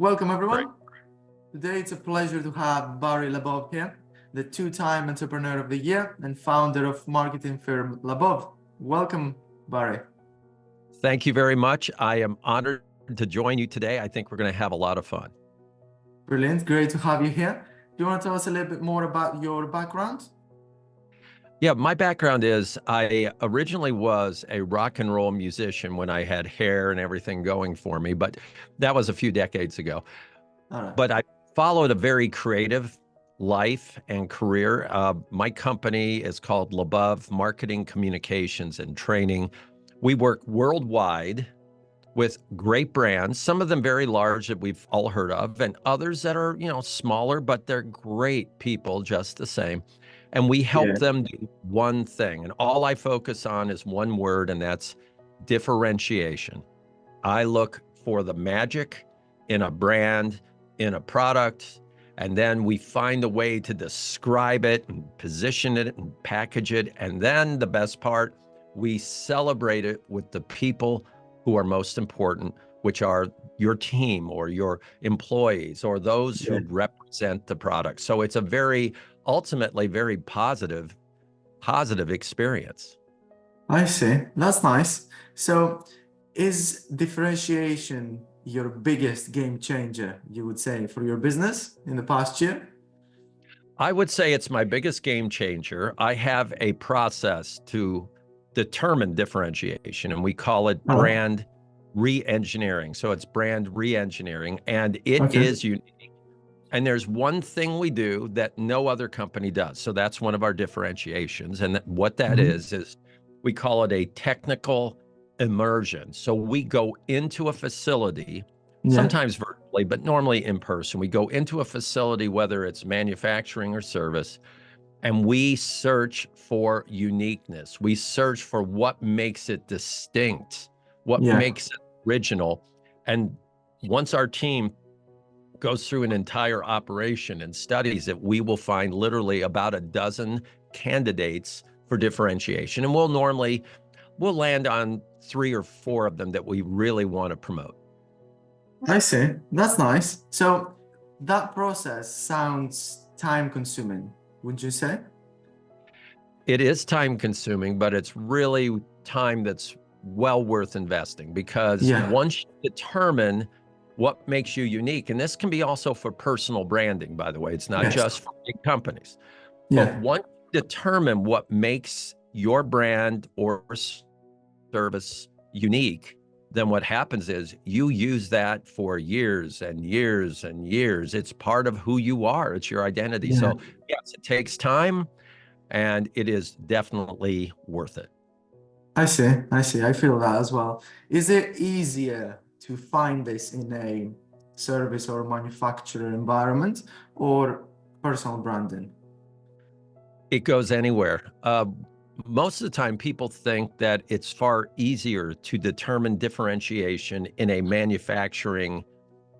Welcome, Great. everyone. Today, it's a pleasure to have Barry Labov here, the two-time Entrepreneur of the Year and founder of marketing firm Labov. Welcome, Barry. Thank you very much. I am honored to join you today. I think we're going to have a lot of fun. Brilliant. Great to have you here. Do you want to tell us a little bit more about your background? Yeah, my background is I originally was a rock and roll musician when I had hair and everything going for me, but that was a few decades ago. All right. But I followed a very creative life and career. My company is called Labov Marketing, Communications, and Training. We work worldwide with great brands, some of them very large that we've all heard of, and others that are, smaller, but they're great people just the same. And we help Yeah. them do one thing. And all I focus on is one word, and that's differentiation. I look for the magic in a brand, in a product, and then we find a way to describe it and position it and package it. And then the best part, we celebrate it with the people who are most important, which are your team or your employees or those who represent the product. So it's a ultimately very positive experience. I see. That's nice. So, is differentiation your biggest game changer, you would say, for your business in the past year? I would say it's my biggest game changer. I have a process to determine differentiation, and we call it brand re-engineering. So it's brand re-engineering, and it is unique. And there's one thing we do that no other company does. So that's one of our differentiations. And what that is we call it a technical immersion. So we go into a facility, sometimes virtually, but normally in person. We go into a facility, whether it's manufacturing or service, and we search for uniqueness. We search for what makes it distinct, what makes it original. And once our team goes through an entire operation and studies it, we will find literally about a dozen candidates for differentiation. And we'll land on 3 or 4 of them that we really want to promote. I see. That's nice. So that process sounds time consuming, would you say? It is time consuming, but it's really time that's well worth investing, because once you determine what makes you unique, and this can be also for personal branding, by the way, it's not just for big companies, but once you determine what makes your brand or service unique, then what happens is you use that for years and years and years. It's part of who you are. It's your identity. So yes, it takes time, and it is definitely worth it. I see. I feel that as well. Is it easier to find this in a service or manufacturer environment or personal branding? It goes anywhere. Most of the time, people think that it's far easier to determine differentiation in a manufacturing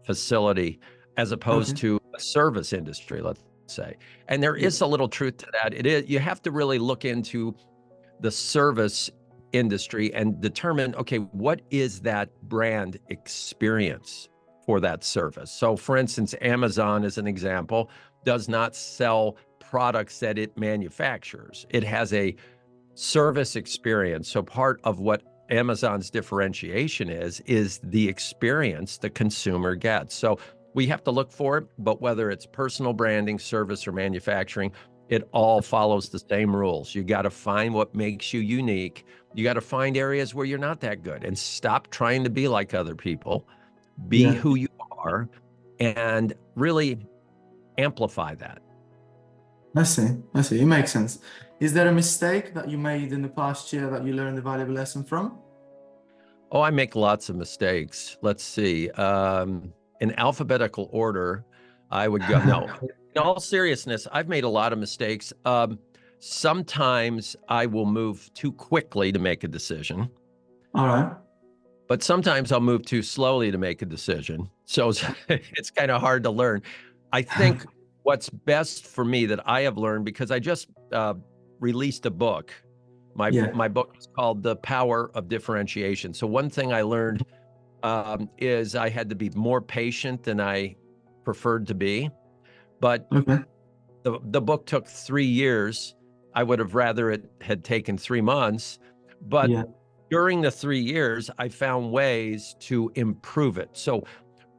facility as opposed to a service industry, let's say. And there is a little truth to that. You have to really look into the service industry and determine, okay, what is that brand experience for that service? So for instance, Amazon, as an example, does not sell products that it manufactures. It has a service experience. So part of what Amazon's differentiation is the experience the consumer gets. So we have to look for it, but whether it's personal branding, service, or manufacturing, it all follows the same rules. You got to find what makes you unique. You got to find areas where you're not that good and stop trying to be like other people. Be who you are and really amplify that. I see. It makes sense. Is there a mistake that you made in the past year that you learned a valuable lesson from? Oh, I make lots of mistakes. Let's see. In alphabetical order, I would go, no, in all seriousness, I've made a lot of mistakes. Sometimes I will move too quickly to make a decision. All right. But sometimes I'll move too slowly to make a decision. So it's kind of hard to learn. I think what's best for me that I have learned, because I just released a book. My book is called The Power of Differentiation. So one thing I learned is I had to be more patient than I preferred to be. But Okay. the book took 3 years. I would have rather it had taken 3 months. But Yeah. during the 3 years, I found ways to improve it. So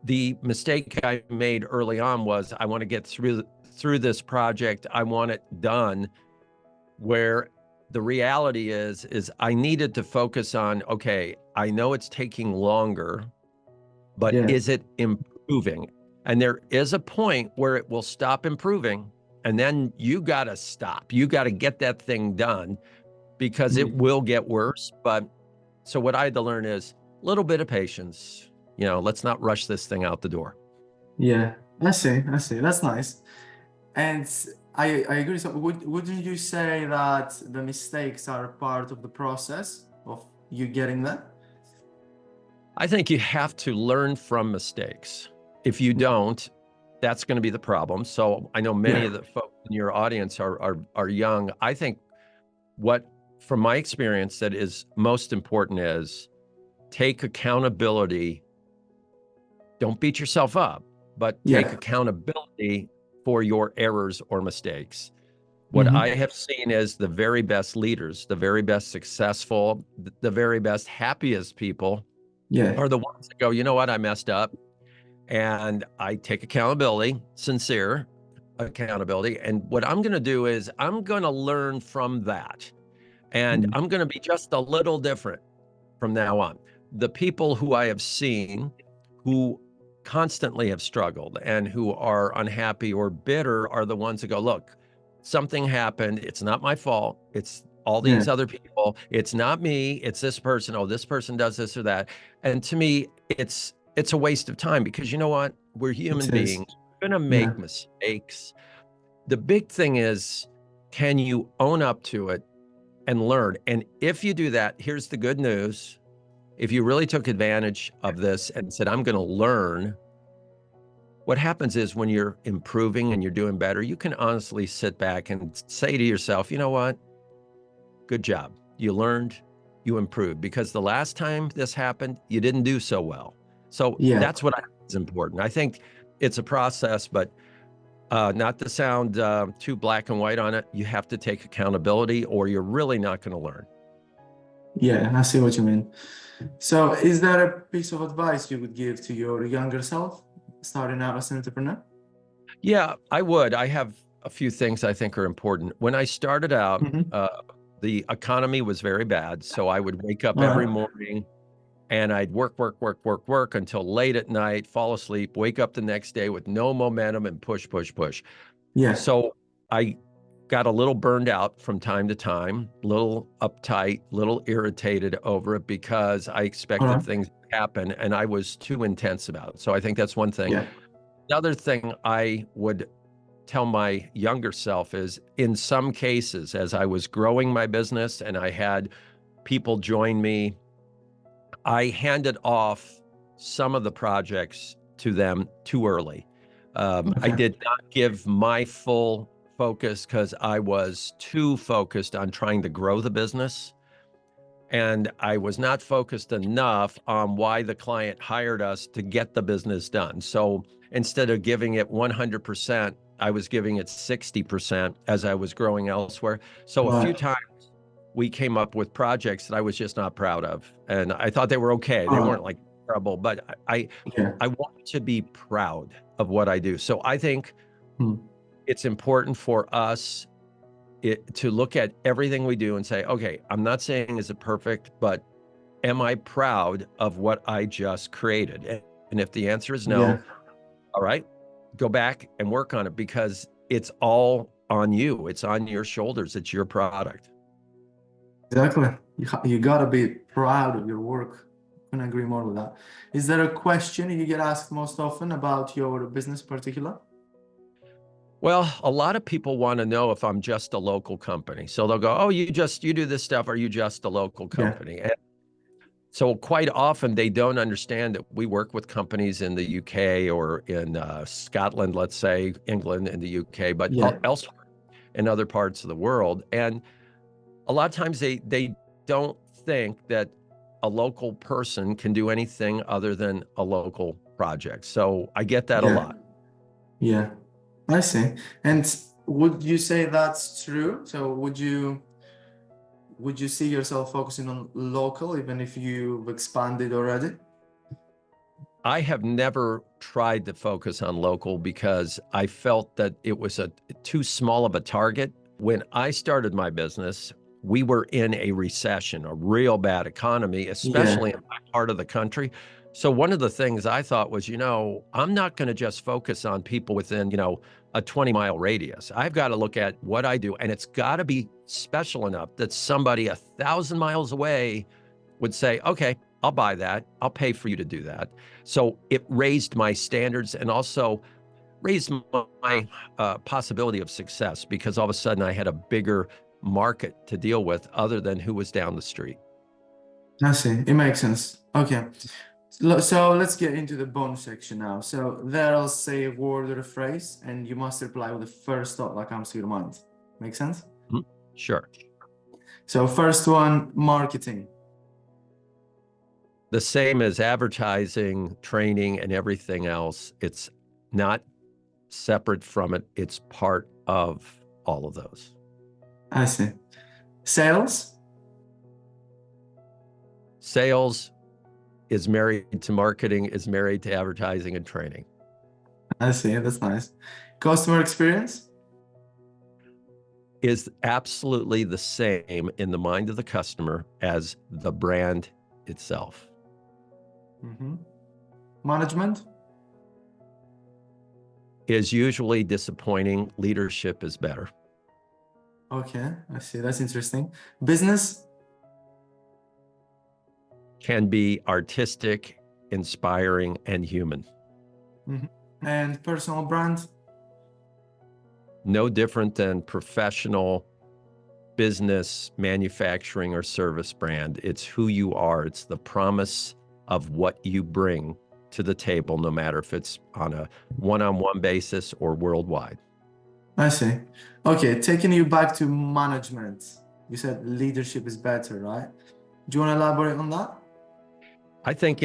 the mistake I made early on was I want to get through this project. I want it done. Where the reality is I needed to focus on, okay, I know it's taking longer, but Yeah. is it improving? And there is a point where it will stop improving. And then you got to stop. You got to get that thing done because it will get worse. But so what I had to learn is a little bit of patience. Let's not rush this thing out the door. Yeah. I see. That's nice. And I agree. So wouldn't you say that the mistakes are part of the process of you getting there? I think you have to learn from mistakes. If you don't, that's going to be the problem. So I know many of the folks in your audience are young. I think from my experience, that is most important is take accountability. Don't beat yourself up, but take accountability for your errors or mistakes. What I have seen is the very best leaders, the very best successful, the very best happiest people are the ones that go, you know what, I messed up. And I take accountability, sincere accountability. And what I'm going to do is I'm going to learn from that. And I'm going to be just a little different from now on. The people who I have seen who constantly have struggled and who are unhappy or bitter are the ones that go, look, something happened. It's not my fault. It's all these other people. It's not me. It's this person. Oh, this person does this or that. And to me, it's a waste of time because you know what? We're human beings. We're going to make mistakes. The big thing is, can you own up to it and learn? And if you do that, here's the good news. If you really took advantage of this and said, I'm going to learn, what happens is when you're improving and you're doing better, you can honestly sit back and say to yourself, you know what? Good job. You learned, you improved, because the last time this happened, you didn't do so well. So that's what I think is important. I think it's a process, but not to sound too black and white on it, you have to take accountability or you're really not going to learn. Yeah, I see what you mean. So is there a piece of advice you would give to your younger self starting out as an entrepreneur? Yeah, I would. I have a few things I think are important. When I started out, the economy was very bad. So I would wake up every morning and I'd work until late at night, fall asleep, wake up the next day with no momentum and push. Yeah. So I got a little burned out from time to time, a little uptight, a little irritated over it because I expected things to happen and I was too intense about it. So I think that's one thing. Yeah. Another thing I would tell my younger self is, in some cases, as I was growing my business and I had people join me, I handed off some of the projects to them too early. I did not give my full focus because I was too focused on trying to grow the business. And I was not focused enough on why the client hired us to get the business done. So instead of giving it 100%, I was giving it 60% as I was growing elsewhere. So a few times we came up with projects that I was just not proud of. And I thought they were okay. They weren't like terrible, but I want to be proud of what I do. So I think it's important for us to look at everything we do and say, okay, I'm not saying is it perfect, but am I proud of what I just created? And if the answer is no, all right, go back and work on it because it's all on you. It's on your shoulders. It's your product. Exactly. You gotta be proud of your work. Couldn't agree more with that. Is there a question you get asked most often about your business in particular? Well, a lot of people want to know if I'm just a local company. So they'll go, oh, you do this stuff. Are you just a local company? And so quite often they don't understand that we work with companies in the UK or in Scotland, let's say, England and the UK, but elsewhere in other parts of the world. And a lot of times they don't think that a local person can do anything other than a local project. So I get that a lot. Yeah, I see. And would you say that's true? So would you see yourself focusing on local, even if you've expanded already? I have never tried to focus on local because I felt that it was too small of a target. When I started my business, we were in a recession, a real bad economy, especially in my part of the country. So one of the things I thought was, I'm not going to just focus on people within, a 20-mile radius. I've got to look at what I do, and it's got to be special enough that somebody 1,000 miles away would say, okay, I'll buy that. I'll pay for you to do that. So it raised my standards and also raised my possibility of success, because all of a sudden I had a bigger market to deal with other than who was down the street. I see. It makes sense. Okay. So let's get into the bonus section now. So there I'll say a word or a phrase, and you must reply with the first thought that comes to your mind. Make sense? Mm-hmm. Sure. So first one, marketing. The same as advertising, training, and everything else. It's not separate from it. It's part of all of those. I see. Sales. Sales is married to marketing, is married to advertising and training. I see. That's nice. Customer experience is absolutely the same in the mind of the customer as the brand itself. Mm-hmm. Management is usually disappointing. Leadership is better. Okay, I see. That's interesting. Business can be artistic, inspiring, and human. Mm-hmm. And personal brand? No different than professional, business, manufacturing, or service brand. It's who you are. It's the promise of what you bring to the table, no matter if it's on a one-on-one basis or worldwide. I see. Okay, taking you back to management. You said leadership is better, right? Do you want to elaborate on that? I think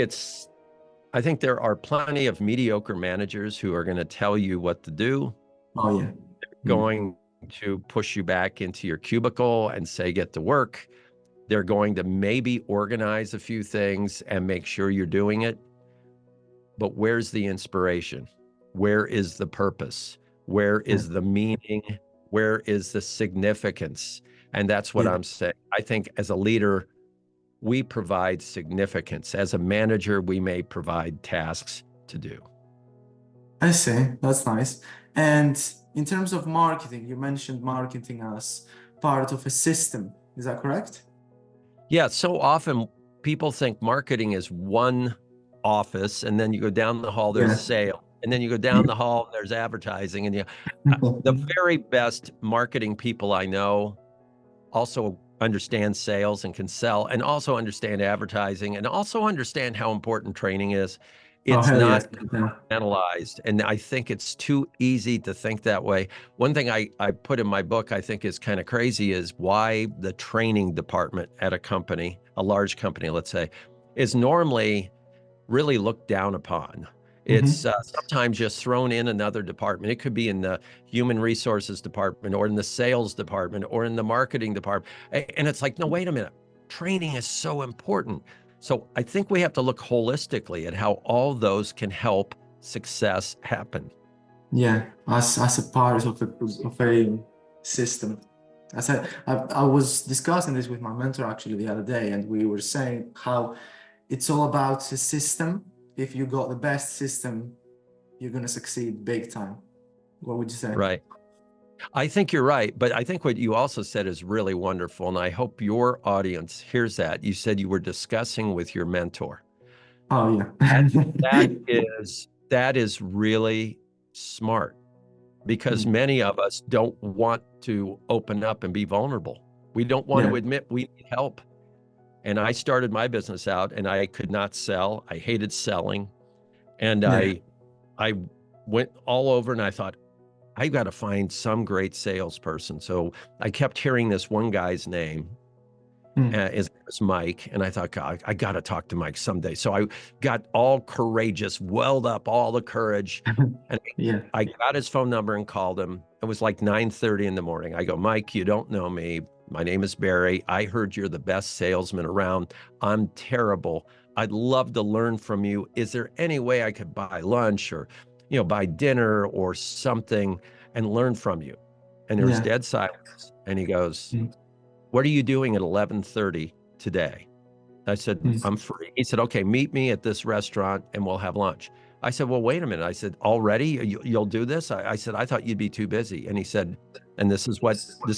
there are plenty of mediocre managers who are going to tell you what to do. Oh, yeah. They're going to push you back into your cubicle and say, get to work. They're going to maybe organize a few things and make sure you're doing it. But where's the inspiration? Where is the purpose? Where is the meaning? Where is the significance? And that's what I'm saying. I think as a leader, we provide significance. As a manager, we may provide tasks to do. I see. That's nice. And in terms of marketing, you mentioned marketing as part of a system. Is that correct? Yeah. So often people think marketing is one office, and then you go down the hall, there's sales. And then you go down the hall, there's advertising. And the very best marketing people I know also understand sales and can sell, and also understand advertising, and also understand how important training is. It's not analyzed. And I think it's too easy to think that way. One thing I put in my book I think is kind of crazy is why the training department at a company, a large company, let's say, is normally really looked down upon. It's sometimes just thrown in another department. It could be in the human resources department or in the sales department or in the marketing department. And it's like, no, wait a minute. Training is so important. So I think we have to look holistically at how all those can help success happen. Yeah, as a part of a system. I was discussing this with my mentor actually the other day, and we were saying how it's all about a system. If you got the best system, you're going to succeed big time. What would you say? Right. I think you're right. But I think what you also said is really wonderful. And I hope your audience hears that. You said you were discussing with your mentor. Oh, yeah. that is really smart, because many of us don't want to open up and be vulnerable. We don't want to admit we need help. And I started my business out and I could not sell. I hated selling. And I went all over and I thought, I got to find some great salesperson. So I kept hearing this one guy's name. Mm. His name was Mike. And I thought, God, I got to talk to Mike someday. So I got all courageous, welled up all the courage. And Yeah. I got his phone number and called him. It was like 9:30 in the morning. I go, Mike, you don't know me. My name is Barry. I heard you're the best salesman around. I'm terrible. I'd love to learn from you. Is there any way I could buy lunch or, buy dinner or something and learn from you? And there was Yeah. dead silence. And he goes, Mm. what are you doing at 11:30 today? I said, Mm. I'm free. He said, okay, meet me at this restaurant and we'll have lunch. I said, well, wait a minute. I said, already you'll do this? I said, I thought you'd be too busy. And he said, and this is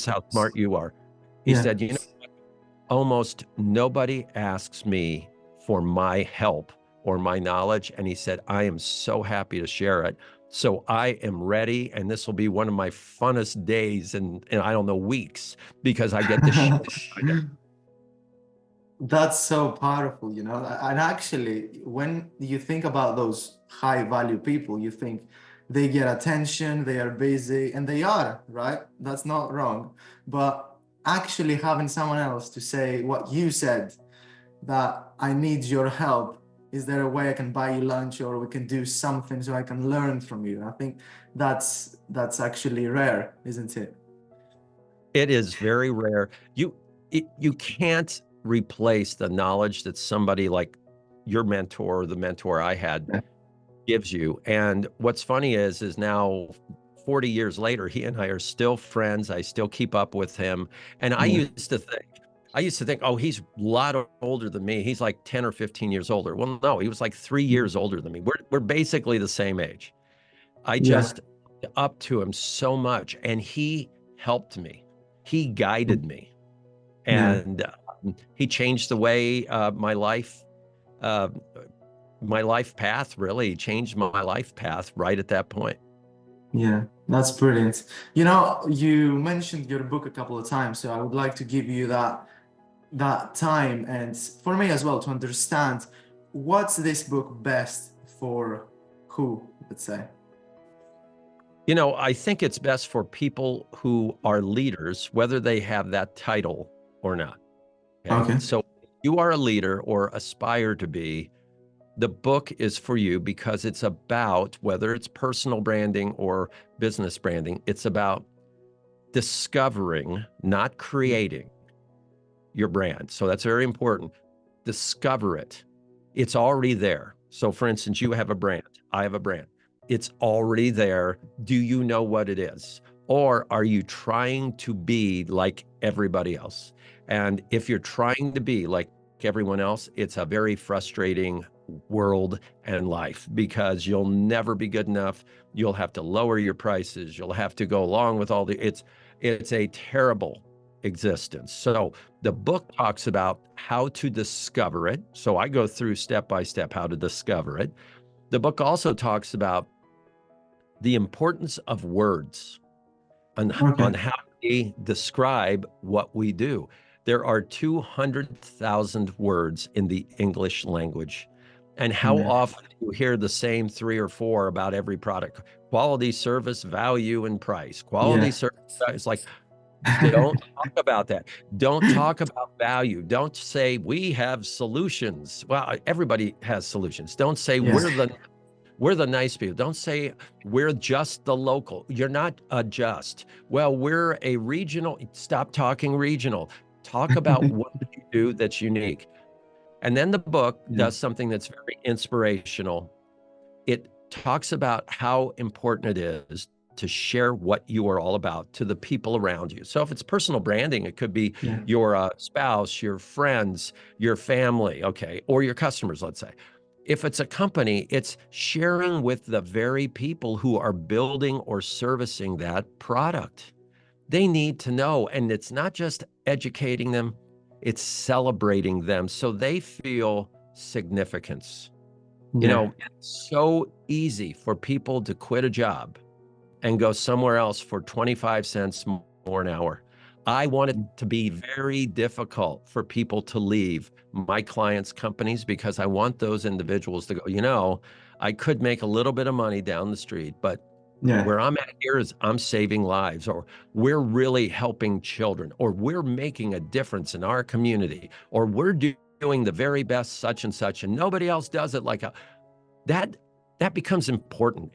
how smart you are. He Yeah. said, almost nobody asks me for my help or my knowledge. And he said, I am so happy to share it. So I am ready. And this will be one of my funnest days in I don't know, weeks, because I get to share. That's so powerful, And actually, when you think about those high value people, you think they get attention, they are busy, and they are, right? That's not wrong. But actually having someone else to say what you said, that I need your help. Is there a way I can buy you lunch, or we can do something so I can learn from you? I think that's actually rare, isn't it? It is very rare. You can't replace the knowledge that somebody like your mentor or the mentor I had gives you. And what's funny is now 40 years later, he and I are still friends. I still keep up with him. And I used to think, oh, he's a lot older than me. He's like 10 or 15 years older. Well, no, he was like 3 years older than me. We're basically the same age. I just up to him so much, and he helped me. He guided me, and he changed the way my life path really changed my life path right at that point. Yeah, that's brilliant. You mentioned your book a couple of times, so I would like to give you that time, and for me as well, to understand what's this book best for who, let's say. I think it's best for people who are leaders, whether they have that title or not. Okay. So if you are a leader or aspire to be, the book is for you, because it's about, whether it's personal branding or business branding, it's about discovering, not creating, your brand. So that's very important. Discover it. It's already there. So for instance, you have a brand. I have a brand. It's already there. Do you know what it is? Or are you trying to be like everybody else? And if you're trying to be like everyone else, it's a very frustrating world and life, because you'll never be good enough. You'll have to lower your prices. You'll have to go along with all it's a terrible existence. So the book talks about how to discover it. So I go through step by step how to discover it. The book also talks about the importance of words on how we describe what we do. There are 200,000 words in the English language. And how often do you hear the same 3 or 4 about every product? Quality, service, value, and price. Quality, service, it's like, don't talk about that. Don't talk about value. Don't say we have solutions. Well, everybody has solutions. Don't say we're the nice people. Don't say we're just the local. You're not a just. Well, we're a regional. Stop talking regional. Talk about what you do that's unique. And then the book does something that's very inspirational. It talks about how important it is to share what you are all about to the people around you. So if it's personal branding, it could be your spouse, your friends, your family, okay, or your customers, let's say. If it's a company, it's sharing with the very people who are building or servicing that product. They need to know, and it's not just educating them, it's celebrating them so they feel significance. It's so easy for people to quit a job and go somewhere else for 25 cents more an hour. I want it to be very difficult for people to leave my clients' companies, because I want those individuals to go, I could make a little bit of money down the street, but Yeah. Where I'm at here is I'm saving lives, or we're really helping children, or we're making a difference in our community, or we're doing the very best such and such, and nobody else does it like that. That becomes important.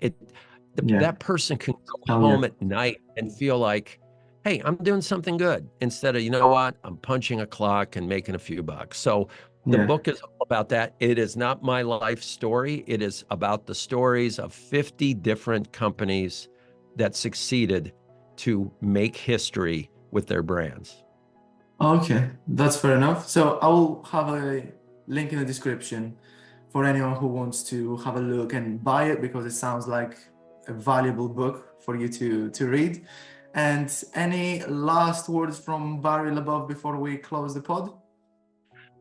Yeah. That person can go Oh, yeah. home at night and feel like, hey, I'm doing something good, instead of, you know what, I'm punching a clock and making a few bucks. So the Yeah. book is all about that. It is not my life story. It is about the stories of 50 different companies that succeeded to make history with their brands. Okay, that's fair enough. So I will have a link in the description for anyone who wants to have a look and buy it, because it sounds like a valuable book for you to read. And any last words from Barry Labov before we close the pod?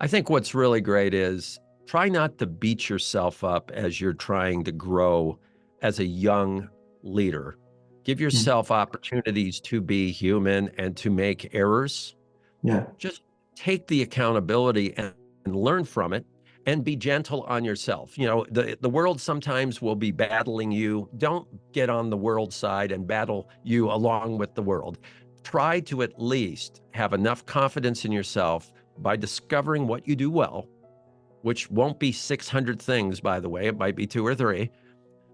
I think what's really great is try not to beat yourself up as you're trying to grow as a young leader. Give Mm. yourself opportunities to be human and to make errors. Yeah. Just take the accountability and learn from it, and be gentle on yourself. You know, the world sometimes will be battling you. Don't get on the world side and battle you along with the world. Try to at least have enough confidence in yourself by discovering what you do well, which won't be 600 things, by the way. It might be 2 or 3,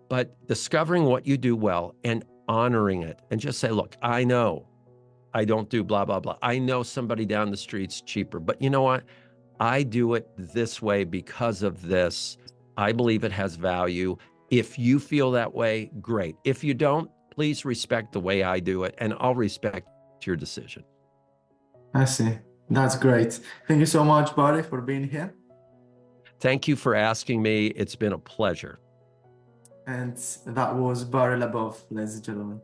but discovering what you do well and honoring it, and just say, look, I know I don't do blah, blah, blah. I know somebody down the street's cheaper, but you know what? I do it this way because of this. I believe it has value. If you feel that way, great. If you don't, please respect the way I do it, and I'll respect your decision. I see. That's great. Thank you so much, Barry, for being here. Thank you for asking me. It's been a pleasure. And that was Barry Labov, ladies and gentlemen.